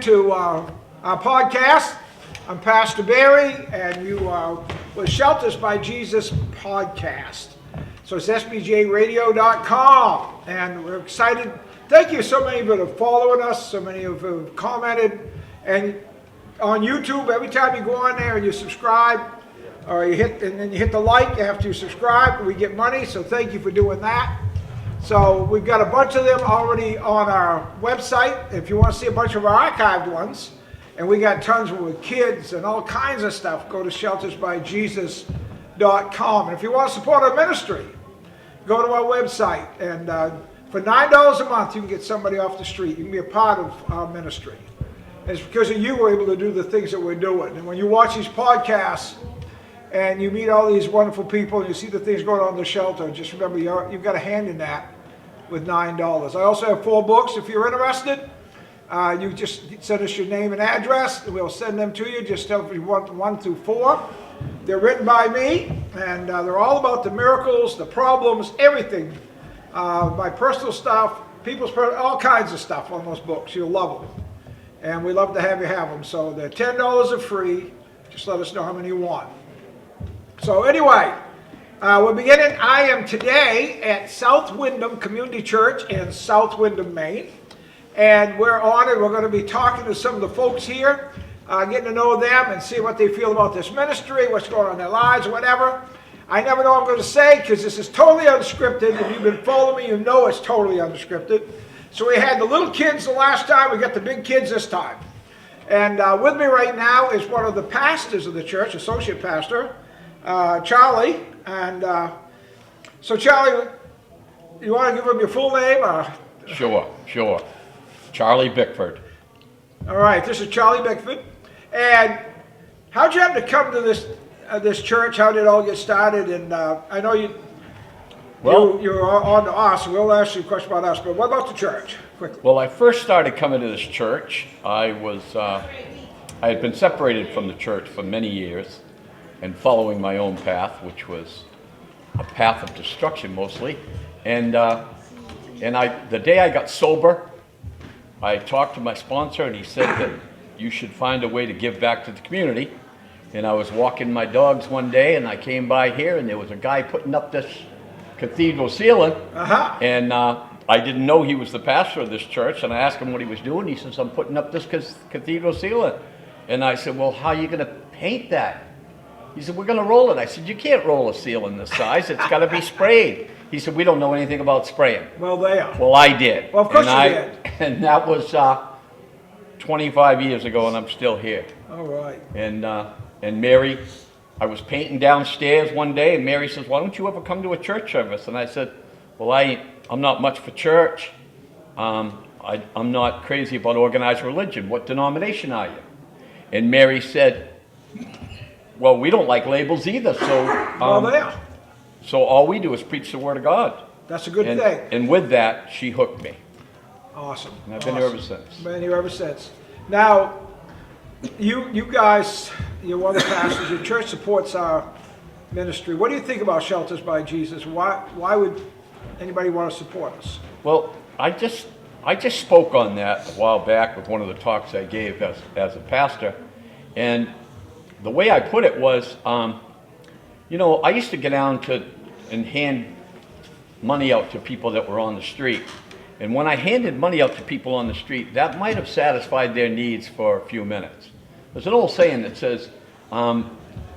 to our podcast. I'm Pastor Barry, and you are with Shelters by Jesus podcast. So it's sbjradio.com, and we're excited. Thank you, so many of you are following us, so many of you have commented, and on YouTube, every time you go on there and you subscribe, or you hit the like after you subscribe, we get money, so thank you for doing that. So we've got a bunch of them already on our website. If you want to see a bunch of our archived ones, and we got tons with kids and all kinds of stuff, go to sheltersbyjesus.com. And if you want to support our ministry, go to our website. And for $9 a month, you can get somebody off the street. You can be a part of our ministry. And it's because of you we're able to do the things that we're doing. And when you watch these podcasts, and you meet all these wonderful people, and you see the things going on in the shelter, just remember you've got a hand in that with $9. I also have 4 books. If you're interested, you just send us your name and address, and we'll send them to you. Just tell if you want 1 through 4. They're written by me, and they're all about the miracles, the problems, everything. My personal stuff, all kinds of stuff on those books. You'll love them. And we love to have you have them. So they're $10 are free. Just let us know how many you want. So anyway, we're beginning. I am today at South Windham Community Church in South Windham, Maine. And we're honored. We're going to be talking to some of the folks here, getting to know them and see what they feel about this ministry, what's going on in their lives, or whatever. I never know what I'm going to say because this is totally unscripted. If you've been following me, you know it's totally unscripted. So we had the little kids the last time. We got the big kids this time. And with me right now is one of the pastors of the church, associate pastor, Charlie. And so Charlie, you want to give him your full name? Sure. Charlie Bickford. All right, this is Charlie Bickford. And how'd you happen to come to this church? How did it all get started? And I know you're on to us. We'll ask you a question about us, but what about the church? Quickly. Well, I first started coming to this church. I had been separated from the church for many years and following my own path, which was a path of destruction mostly. And the day I got sober, I talked to my sponsor, and he said that you should find a way to give back to the community. And I was walking my dogs one day, and I came by here, and there was a guy putting up this cathedral ceiling. Uh-huh. And I didn't know he was the pastor of this church, and I asked him what he was doing. He says, I'm putting up this cathedral ceiling. And I said, well, how are you going to paint that? He said, we're going to roll it. I said, you can't roll a ceiling this size. It's got to be sprayed. He said, we don't know anything about spraying. Well, they are. Well, I did. Well, of course you did. And that was 25 years ago, and I'm still here. All right. And Mary, I was painting downstairs one day, and Mary says, why don't you ever come to a church service? And I said, well, I'm not much for church. I'm not crazy about organized religion. What denomination are you? And Mary said, well, we don't like labels either, so so all we do is preach the Word of God. That's a good thing. And with that, she hooked me. Awesome. And I've been here ever since. Been here ever since. Now, you guys, you're one of the pastors. Your church supports our ministry. What do you think about Shelters by Jesus? Why would anybody want to support us? Well, I just spoke on that a while back with one of the talks I gave as a pastor, and the way I put it was, I used to get down and hand money out to people that were on the street. And when I handed money out to people on the street, that might have satisfied their needs for a few minutes. There's an old saying that says,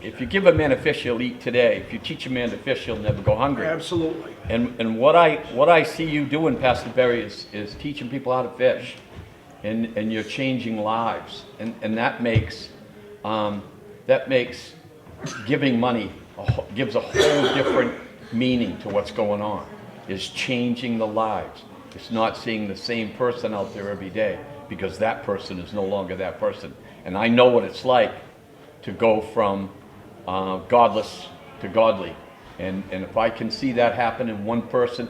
if you give a man a fish, he'll eat today. If you teach a man to fish, he'll never go hungry. Absolutely. And what I see you doing, Pastor Barry, is teaching people how to fish. And you're changing lives. And that makes giving money, gives a whole different meaning to what's going on. Is changing the lives. It's not seeing the same person out there every day, because that person is no longer that person. And I know what it's like to go from godless to godly. And if I can see that happen in one person,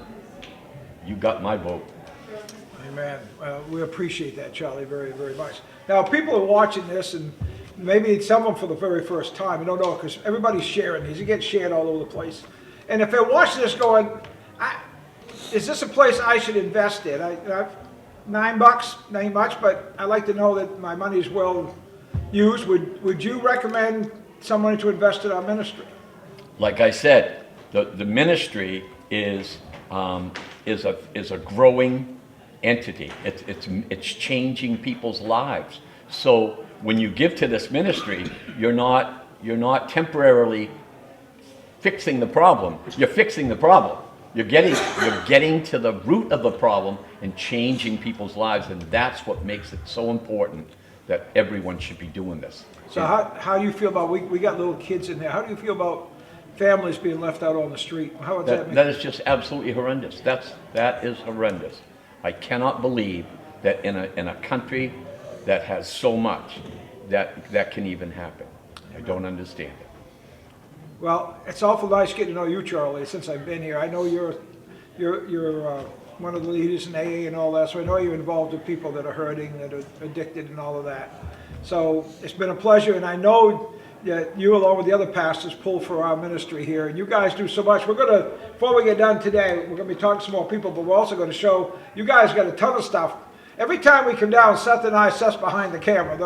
you got my vote. Amen. We appreciate that, Charlie, very, very much. Now, people are watching this, and maybe some of them for the very first time. I don't know, because everybody's sharing these. It gets shared all over the place. And if they're watching this going, is this a place I should invest in? $9, not much, but I like to know that my money is well used. Would you recommend someone to invest in our ministry? Like I said, the ministry is a growing entity. It's changing people's lives. So when you give to this ministry, you're not temporarily fixing the problem. You're fixing the problem. You're getting to the root of the problem and changing people's lives, and that's what makes it so important that everyone should be doing this. So how do you feel about, we got little kids in there, how do you feel about families being left out on the street? How would that make? That is just absolutely horrendous. That is horrendous. I cannot believe that in a country that has so much that can even happen. I don't understand it. Well, it's awful nice getting to know you, Charlie, since I've been here. I know you're one of the leaders in AA and all that, so I know you're involved with people that are hurting, that are addicted and all of that. So it's been a pleasure, and I know that you, along with the other pastors, pull for our ministry here, and you guys do so much. We're going to, before we get done today, we're going to be talking to some more people, but we're also going to show you guys got a ton of stuff. Every time we come down, Seth and I, Seth's behind the camera,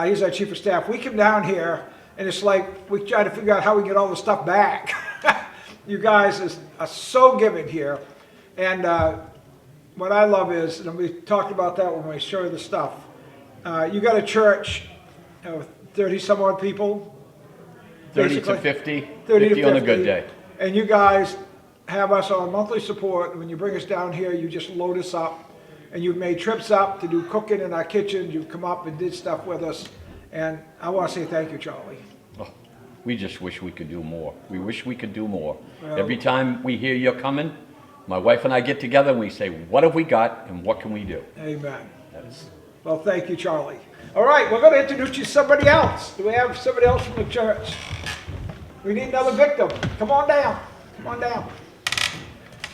he's our chief of staff, we come down here, and it's like we try to figure out how we get all the stuff back. You guys are so giving here. And what I love is, and we talked about that when we show you the stuff, you got a church, 30 some odd people. 30 to 50, 30 to 50 on a good day. And you guys have us on monthly support. When you bring us down here, you just load us up. And you've made trips up to do cooking in our kitchen. You've come up and did stuff with us. And I want to say thank you, Charlie. Oh, we just wish we could do more. We wish we could do more. Well, every time we hear you're coming, my wife and I get together and we say, what have we got and what can we do? Amen. Well, thank you, Charlie. All right, we're going to introduce you to somebody else. Do we have somebody else from the church? We need another victim. Come on down. Come on down.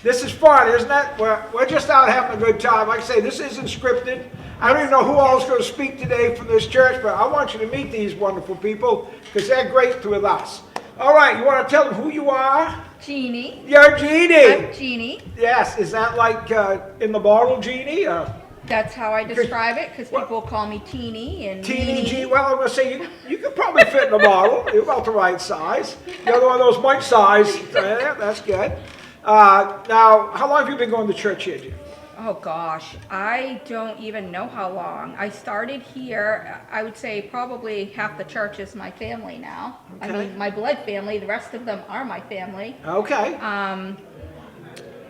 This is fun, isn't it? We're just out having a good time. Like I say, this isn't scripted. I don't even know who all is going to speak today from this church, but I want you to meet these wonderful people because they're great with us. All right, you want to tell them who you are? Jeannie. You're Jeannie. I'm Jeannie. Yes, is that like in the bottle, Jeannie? That's how I describe it because people call me Teeny and Teeny Jeannie. Well, I'm going to say you could probably fit in a bottle. You're about the right size. You're one of those Mike size. That's good. Now, how long have you been going to church here, Jeannie? Oh gosh, I don't even know how long. I started here, I would say probably half the church is my family now. Okay. I mean, my blood family, the rest of them are my family. Okay.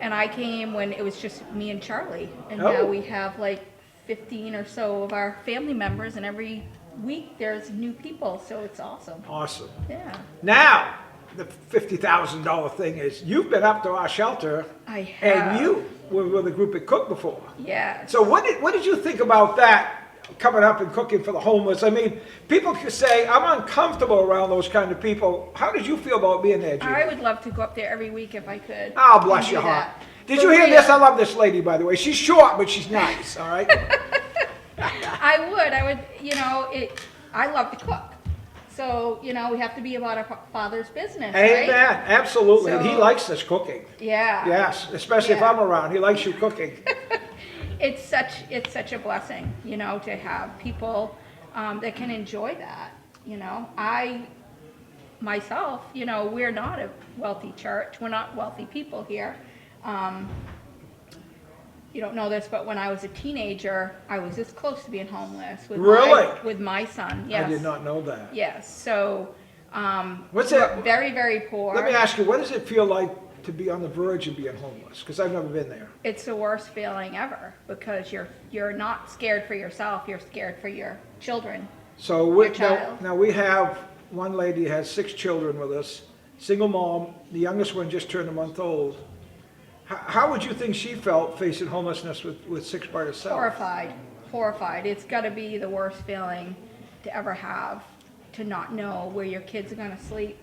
And I came when it was just me and Charlie. And Oh. now we have like 15 or so of our family members, and every week there's new people, so it's awesome. Awesome. Yeah. Now, the $50,000 thing is you've been up to our shelter. I have. And you were with a group at Cook before. Yeah. So what did you think about that, coming up and cooking for the homeless? I mean, people could say, I'm uncomfortable around those kind of people. How did you feel about being there, Judy? I would love to go up there every week if I could. Oh, bless and your do heart. that. Did For you hear real. this? I love this lady, by the way. She's short, but she's nice, all right? I would, I love to cook. So, we have to be about our Father's business, Amen. right? Absolutely. And he So- likes this cooking. Yeah. Yes, especially if Yeah. I'm around. He likes you cooking. It's such a blessing, to have people that can enjoy that. I myself, we're not a wealthy church. We're not wealthy people here. You don't know this, but when I was a teenager, I was this close to being homeless with Really? with my son. Yes. I did not know that. Yes. So, What's we're that? very, very poor. Let me ask you, what does it feel like to be on the verge of being homeless? Because I've never been there. It's the worst feeling ever because you're not scared for yourself. You're scared for your children. So Your child. now we have one lady has 6 children with us, single mom. The youngest one just turned a month old. How would you think she felt facing homelessness with 6 by herself? Horrified. It's got to be the worst feeling to ever have, to not know where your kids are going to sleep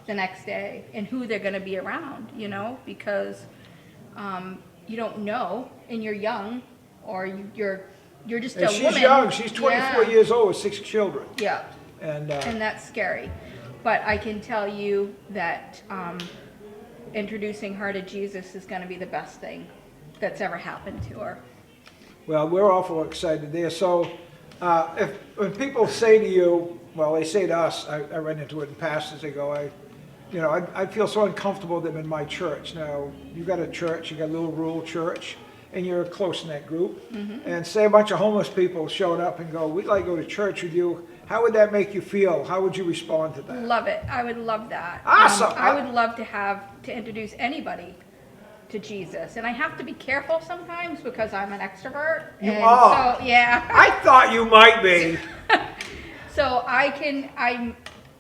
the next day and who they're going to be around, because you don't know, and you're young, or you're just And a she's woman. young. She's 24 Yeah. years old with 6 children. Yeah. And And that's scary. But I can tell you that introducing her to Jesus is going to be the best thing that's ever happened to her. Well, we're awful excited there. So when people say to you, well, they say to us, I run into it in pastors, they go, I feel so uncomfortable with them in my church. Now, you got a church, you got a little rural church, and you're a close-knit group. Mm-hmm. And say a bunch of homeless people showed up and go, we'd like to go to church with you. How would that make you feel? How would you respond to that? Love it. I would love that. Awesome. I would love to introduce anybody to Jesus. And I have to be careful sometimes because I'm an extrovert. You are? So, yeah. I thought you might be. So I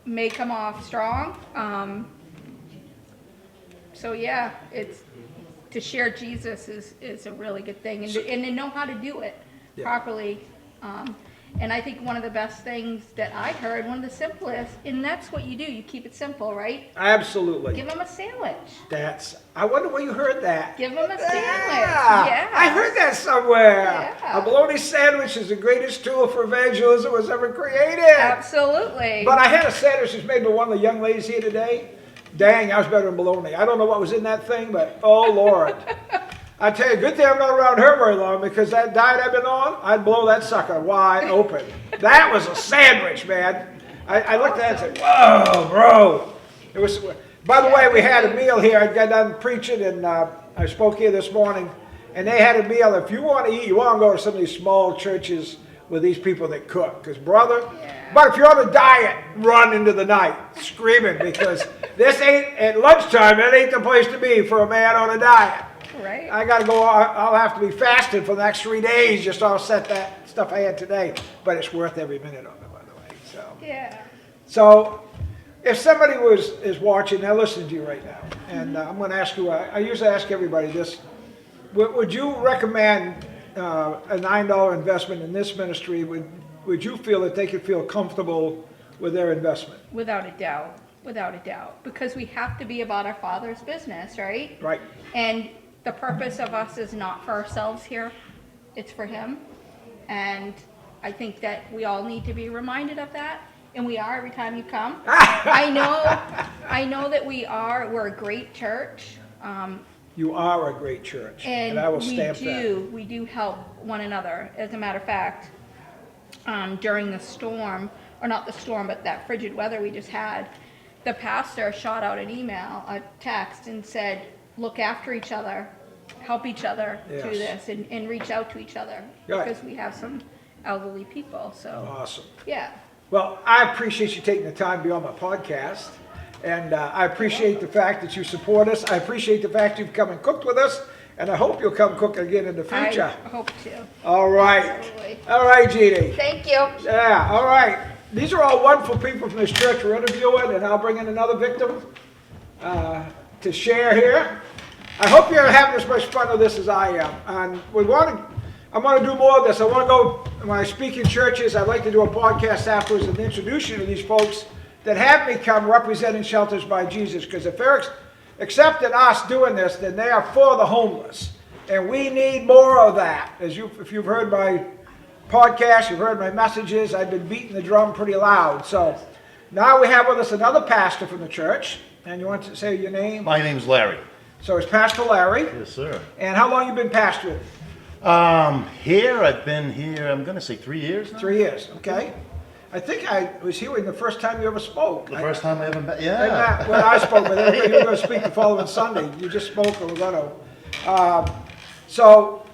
may come off strong. So yeah, it's to share Jesus is a really good thing, and to know how to do it properly. And I think one of the best things that I've heard, one of the simplest, and that's what you do. You keep it simple, right? Absolutely. Give them a sandwich. I wonder where you heard that. Give them a sandwich. Yeah. I heard that somewhere. Yeah. A bologna sandwich is the greatest tool for evangelism was ever created. Absolutely. But I had a sandwich that's made by one of the young ladies here today. Dang, I was better than bologna. I don't know what was in that thing, but oh Lord. I tell you, good thing I'm not around her very long, because that diet I've been on, I'd blow that sucker wide open. That was a sandwich, man. I looked at it and said, whoa, bro. It was. By the way, we had a meal here. I got done preaching, and I spoke here this morning, and they had a meal. If you want to eat, you want to go to some of these small churches with these people that cook. Because, brother, but if you're on a diet, run into the night screaming, because this ain't, at lunchtime, that ain't the place to be for a man on a diet. Right. I got to go, I'll have to be fasting for the next 3 days just to offset that stuff I had today. But it's worth every minute of it, by the way. So, Yeah. So if somebody is watching, they're listening to you right now, and I'm going to ask you, I usually ask everybody this, would you recommend a $9 investment in this ministry? Would you feel that they could feel comfortable with their investment? Without a doubt. Without a doubt. Because we have to be about our Father's business, right? Right. And the purpose of us is not for ourselves here, it's for Him. And I think that we all need to be reminded of that, and we are every time you come. I know that we're a great church. You are a great church, and I will stamp that. We do help one another. As a matter of fact, during the storm, or not the storm, but that frigid weather we just had, the pastor shot out an email, a text, and said, look after each other, help each other through this, and reach out to each other, because we have some elderly people. So Awesome. Yeah. Well, I appreciate you taking the time to be on my podcast, and I appreciate the fact that you support us. I appreciate the fact you've come and cooked with us, and I hope you'll come cook again in the future. I hope to. All right. Absolutely. All right, Jeannie. Thank you. Yeah, all right. These are all wonderful people from this church we're interviewing, and I'll bring in another victim to share here. I hope you're having as much fun with this as I am. And I want to do more of this. I want to go, when I speak in churches, I'd like to do a podcast afterwards and introduce you to these folks that have become representing Shelters by Jesus. Because if they're accepting us doing this, then they are for the homeless. And we need more of that. If you've heard my podcast, you've heard my messages, I've been beating the drum pretty loud. So now we have with us another pastor from the church. And you want to say your name? My name's Larry. So it's Pastor Larry. Yes, sir. And how long you been pastoring? I've been here, I'm going to say 3 years now. 3 years, okay. I think I was here when the first time you ever spoke. The first time I ever met, When I spoke, but you were going to speak the following Sunday. You just spoke a little. So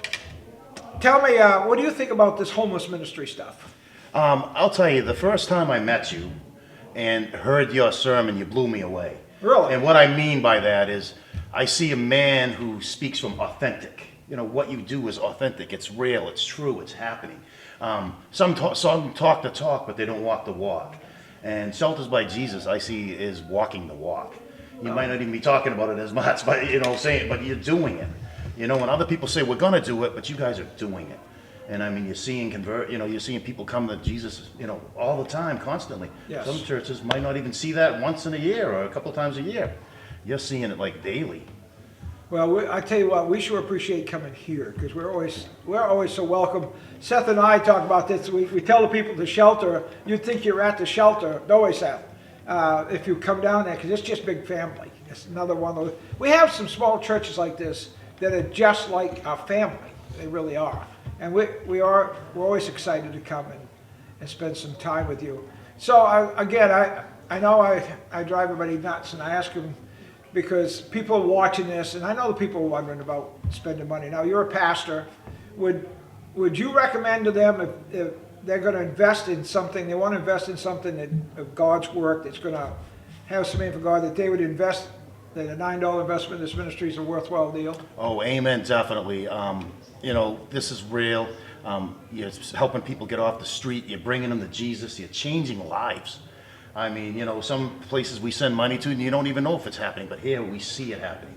tell me, what do you think about this homeless ministry stuff? I'll tell you, the first time I met you and heard your sermon, you blew me away. Really? And what I mean by that is, I see a man who speaks from authentic. You know, what you do is authentic. It's real. It's true. It's happening. Some talk the talk, but they don't walk the walk. And Shelters by Jesus, I see, is walking the walk. You might not even be talking about it as much, but but you're doing it. You know, when other people say we're gonna do it, but you guys are doing it. And I mean, you're seeing you're seeing people come to Jesus, all the time, constantly. Yes. Some churches might not even see that once in a year or a couple times a year. You're seeing it like daily. Well, I tell you what, we sure appreciate coming here because we're always so welcome. Seth and I talk about this. We tell the people at the shelter, you'd think you're at the shelter. Don't we, Seth? If you come down there, because it's just big family. It's another one of those. We have some small churches like this that are just like our family. They really are. And we're always excited to come and spend some time with you. So I know I drive everybody nuts, and I ask them, because people are watching this, and I know the people are wondering about spending money. Now, you're a pastor. Would you recommend to them if they're going to invest in something, they want to invest in something that of God's work that's going to have something for God, that they would invest, that a $9 investment in this ministry is a worthwhile deal? Oh, amen, definitely. You know, this is real. You're helping people get off the street. You're bringing them to Jesus. You're changing lives. I mean, you know, some places we send money to and you don't even know if it's happening, but here we see it happening.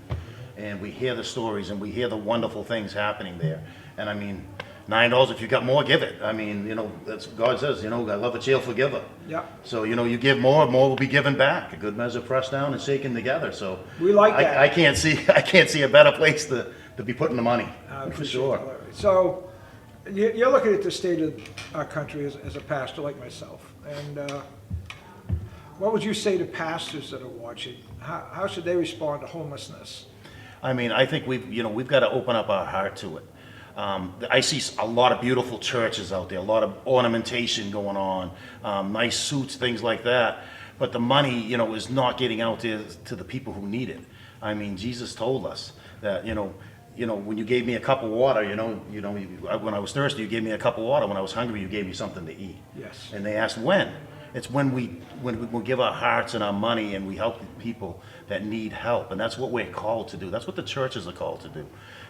And we hear the stories and we hear the wonderful things happening there. And I mean, $9, if you got more, give it. I mean, you know, that's what God says, you know, I love a cheerful giver. Yeah. So, you know, you give more will be given back. A good measure pressed down and shaken together. So We like that. I can't see a better place to be putting the money. For sure. Larry. So you're looking at the state of our country as a pastor like myself. And what would you say to pastors that are watching? How should they respond to homelessness? I mean, I think we've got to open up our heart to it. I see a lot of beautiful churches out there, a lot of ornamentation going on, nice suits, things like that. But the money, you know, is not getting out there to the people who need it. I mean, Jesus told us that, you know, when you gave me a cup of water, when I was thirsty, you gave me a cup of water. When I was hungry, you gave me something to eat. Yes. And they asked when. It's when we give our hearts and our money and we help the people that need help. And that's what we're called to do. That's what the churches are called to do.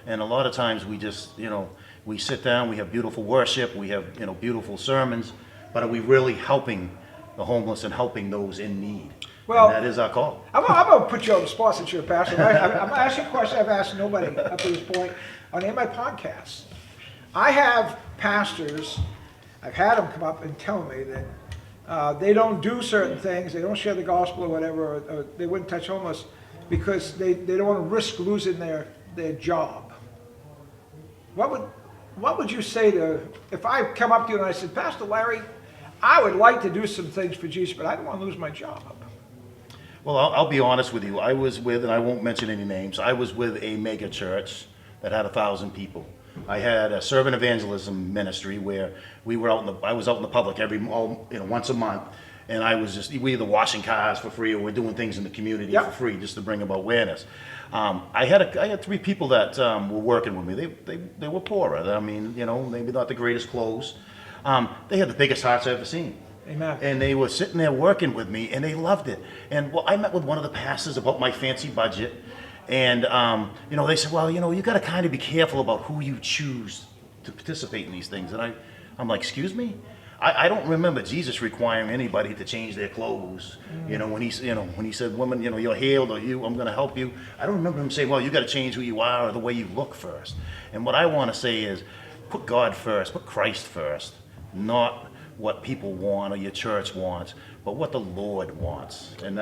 And a lot of times we just, you know, we sit down, we have beautiful worship, we have, you know, beautiful sermons, but are we really helping the homeless and helping those in need? Well, and that is our call. I'm going to put you on the spot since you're a pastor. I'm going to ask you a question I've asked nobody up to this point on any of my podcasts. I have pastors, I've had them come up and tell me that they don't do certain things, they don't share the gospel or whatever, or they wouldn't touch homeless because they don't want to risk losing their job. What would you say to, if I come up to you and I said, Pastor Larry, I would like to do some things for Jesus, but I don't want to lose my job? Well, I'll be honest with you. I was with, and I won't mention any names, I was with a mega church that had 1,000 people. I had a servant evangelism ministry where I was out in the public once a month, and we either washing cars for free or we're doing things in the community for free just to bring about awareness. I had 3 people that were working with me. They were poorer. I mean, you know, maybe not the greatest clothes. They had the biggest hearts I've ever seen. Amen. And they were sitting there working with me, and they loved it. And I met with one of the pastors about my fancy budget, and you know, they said, well, you know, you got to kind of be careful about who you choose to participate in these things. And I'm like, excuse me? I don't remember Jesus requiring anybody to change their clothes. You know, when he said, woman, you know, you're healed, or I'm going to help you. I don't remember him saying, well, you got to change who you are or the way you look first. And what I want to say is, put God first, put Christ first, not what people want or your church wants, but what the Lord wants. And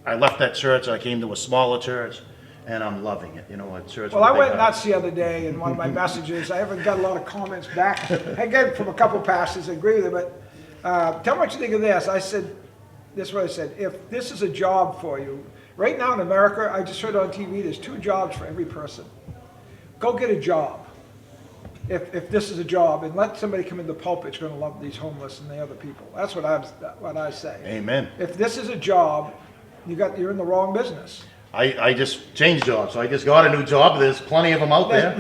I left that church, I came to a smaller church, and I'm loving it. You know, a church. Well, I went nuts the other day in one of my messages. I haven't got a lot of comments back. I get from a couple pastors that agree with it, but tell me what you think of this. I said, this is what I said, if this is a job for you, right now in America, I just heard on TV, there's 2 jobs for every person. Go get a job. If this is a job, and let somebody come in the pulpit, it's going to love these homeless and the other people. That's what I say. Amen. If this is a job, you're in the wrong business. I just changed jobs, so I just got a new job. There's plenty of them out there.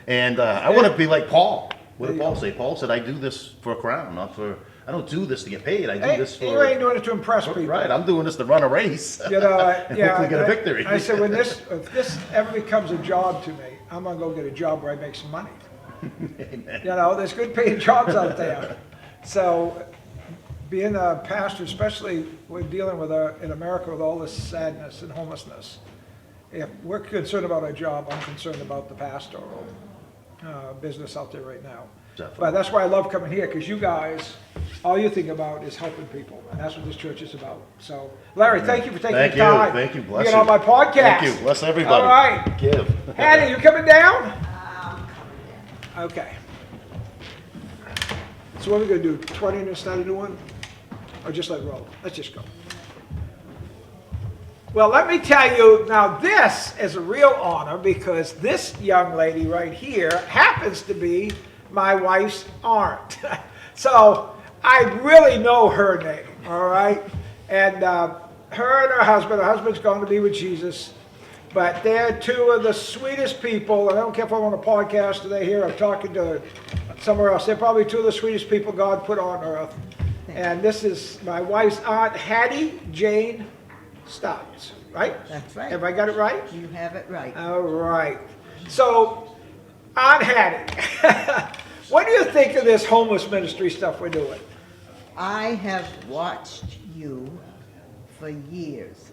I want to be like Paul. What did Paul say? Paul said, I do this for a crown, I don't do this to get paid. I do this for... You ain't doing it to impress people. Right, I'm doing this to run a race. You know, and hopefully get a victory. I said, if this ever becomes a job to me, I'm going to go get a job where I make some money. Amen. You know, there's good paying jobs out there. So being a pastor, especially we're dealing with in America with all this sadness and homelessness, if we're concerned about our job, I'm concerned about the pastoral business out there right now. Definitely. But that's why I love coming here, because you guys, all you think about is helping people, and that's what this church is about. So, Larry, thank you for taking the time. Thank you. Bless being you. on my podcast. Thank you. Bless everybody. All right. Give. Hattie, you coming down? Okay. So what are we going to do, 20 and start a new one? Or just let it roll? Let's just go. Well, let me tell you, now this is a real honor because this young lady right here happens to be my wife's aunt. So I really know her name, all right? And her and her husband's going to be with Jesus. But they're two of the sweetest people, and I don't care if I'm on a podcast or they're here, I'm talking to somewhere else. They're probably two of the sweetest people God put on earth. And this is my wife's aunt, Hattie Jane Stotts, right? That's right. Have I got it right? You have it right. All right. So, Aunt Hattie, what do you think of this homeless ministry stuff we're doing? I have watched you for years.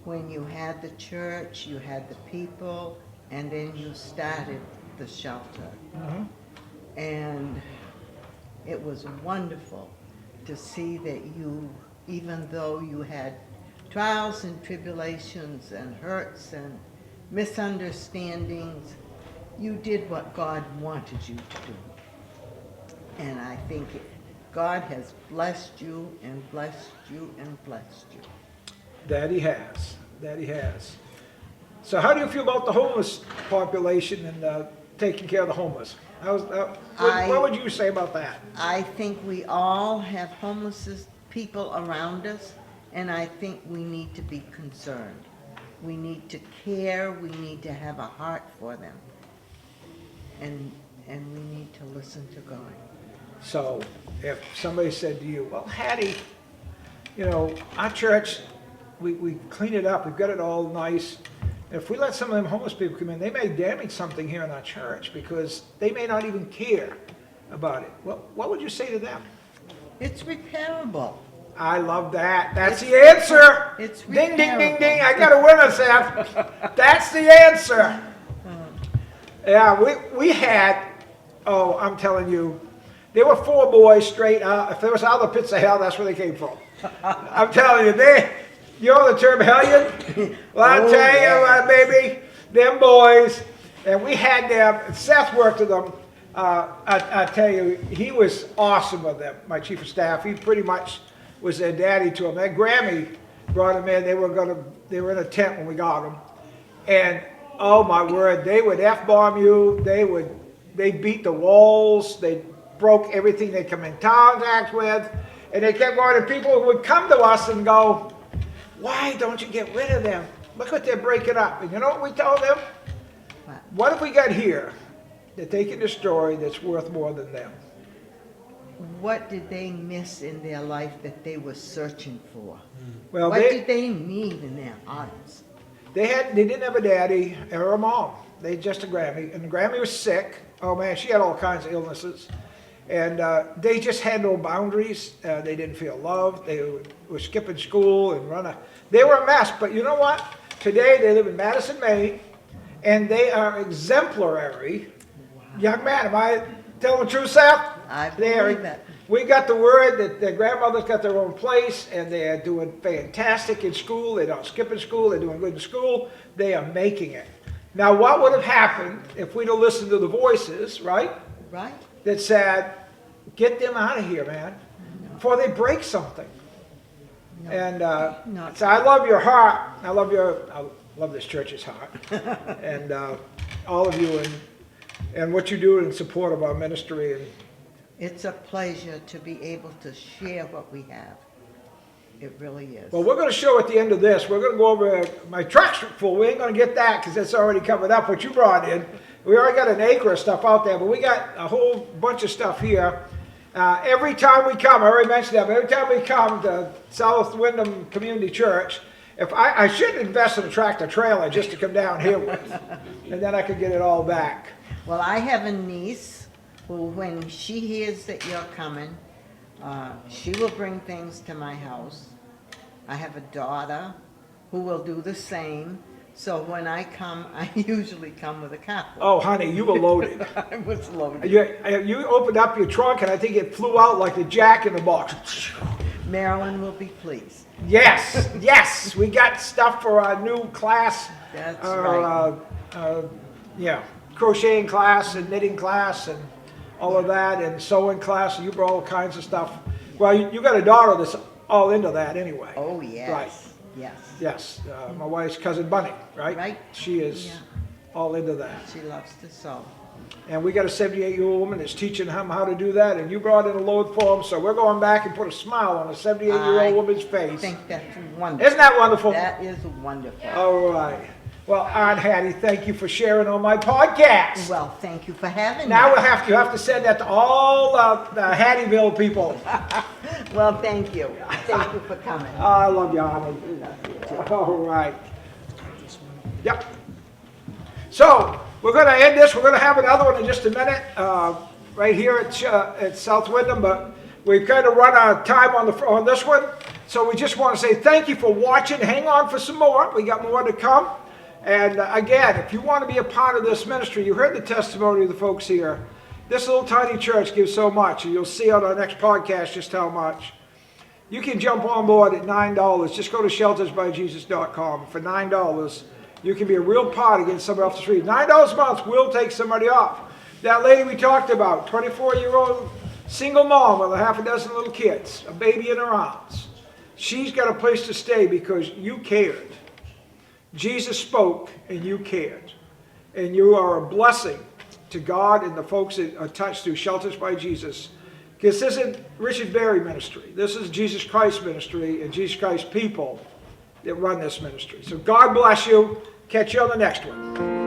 When you had the church, you had the people, and then you started the shelter. And it was wonderful to see that you, even though you had trials and tribulations and hurts and misunderstandings, you did what God wanted you to do. And I think God has blessed you and blessed you and blessed you. That he has. That he has. So how do you feel about the homeless population and taking care of the homeless? What would you say about that? I think we all have homeless people around us, and I think we need to be concerned. We need to care, we need to have a heart for them. And we need to listen to God. So if somebody said to you, well, Hattie, you know, our church, we clean it up, we've got it all nice. If we let some of them homeless people come in, they may damage something here in our church because they may not even care about it. What would you say to them? It's repairable. I love that. That's the answer. It's ding, ding, ding, repairable. ding. I got a winner, Seth. That's the answer. Yeah, we had, oh, I'm telling you, there were 4 boys straight out. If there was other pits of hell, that's where they came from. I'm telling you, you know the term hellion? Well, I tell you, baby, them boys, and we had them, Seth worked with them. I tell you, he was awesome with them, my chief of staff. He pretty much was their daddy to them. And Grammy brought them in. They were in a tent when we got them. And, oh my word, they would F-bomb you. They beat the walls. They broke everything they come in contact with. And they kept going, and people would come to us and go, why don't you get rid of them? Look what they're breaking up. And you know what we told them? What if we got here that they can destroy that's worth more than them? What did they miss in their life that they were searching for? Well, What did they need in their hearts? They didn't have a daddy or a mom. They had just a Grammy, and the Grammy was sick. Oh man, she had all kinds of illnesses. And they just had no boundaries. They didn't feel loved. They were skipping school and they were a mess. But you know what? Today they live in Madison, Maine, and they are exemplary. Wow. Young man, am I telling the truth, Seth? I believe that. We got the word that their grandmothers got their own place, and they are doing fantastic in school. They're not skipping school. They're doing good in school. They are making it. Now, what would have happened if we'd have listened to the voices, right? Right? That said, get them out of here, man, before they break something. No. And so I love your heart. I love this church's heart, and all of you, and what you do in support of our ministry. And It's a pleasure to be able to share what we have. It really is. well, we're going to show at the end of this. We're going to go over my truck's full. We ain't going to get that because it's already covered up what you brought in. We already got an acre of stuff out there, but we got a whole bunch of stuff here. Every time we come, I already mentioned that, but every time we come to South Wyndham Community Church, if I should invest in a tractor trailer just to come down here with, and then I could get it all back. Well, I have a niece who, when she hears that you're coming, she will bring things to my house. I have a daughter who will do the same. So when I come, I usually come with a carpet. Oh, honey, you were loaded. I was loaded. You opened up your trunk, and I think it flew out like the Jack in the Box. Marilyn will be pleased. Yes, yes, we got stuff for our new class. That's right. Crocheting class and knitting class and all of that, and sewing class. You brought all kinds of stuff. Well, you got a daughter that's all into that anyway. Oh, yes. Right. Yes. Yes, my wife's cousin Bunny, right? Right. She is Yeah. all into that. She loves to sew. And we got a 78-year-old woman that's teaching him how to do that, and you brought in a load for him, so we're going back and put a smile on a 78-year-old woman's I face. think that's wonderful. Isn't that wonderful? That is wonderful. All right. Well, Aunt Hattie, thank you for sharing on my podcast. Well, thank you for having me. Now you have to send that to all the Hattieville people. Well, thank you. Thank you for coming. I love you, Honey. All right. Yep. So, we're going to end this. We're going to have another one in just a minute, right here at South Wyndham, but we've kind of run out of time on this one. So we just want to say thank you for watching. Hang on for some more. We got more to come. And again, if you want to be a part of this ministry, you heard the testimony of the folks here. This little tiny church gives so much, and you'll see on our next podcast just how much. You can jump on board at $9. Just go to sheltersbyjesus.com. For $9, you can be a real part against somebody off the street. $9 a month will take somebody off. That lady we talked about, 24-year-old single mom with a half a dozen little kids, a baby in her arms. She's got a place to stay because you cared. Jesus spoke and you cared. And you are a blessing to God and the folks that are touched through Shelters by Jesus. Because this isn't Richard Berry ministry. This is Jesus Christ ministry and Jesus Christ people that run this ministry. So God bless you. Catch you on the next one.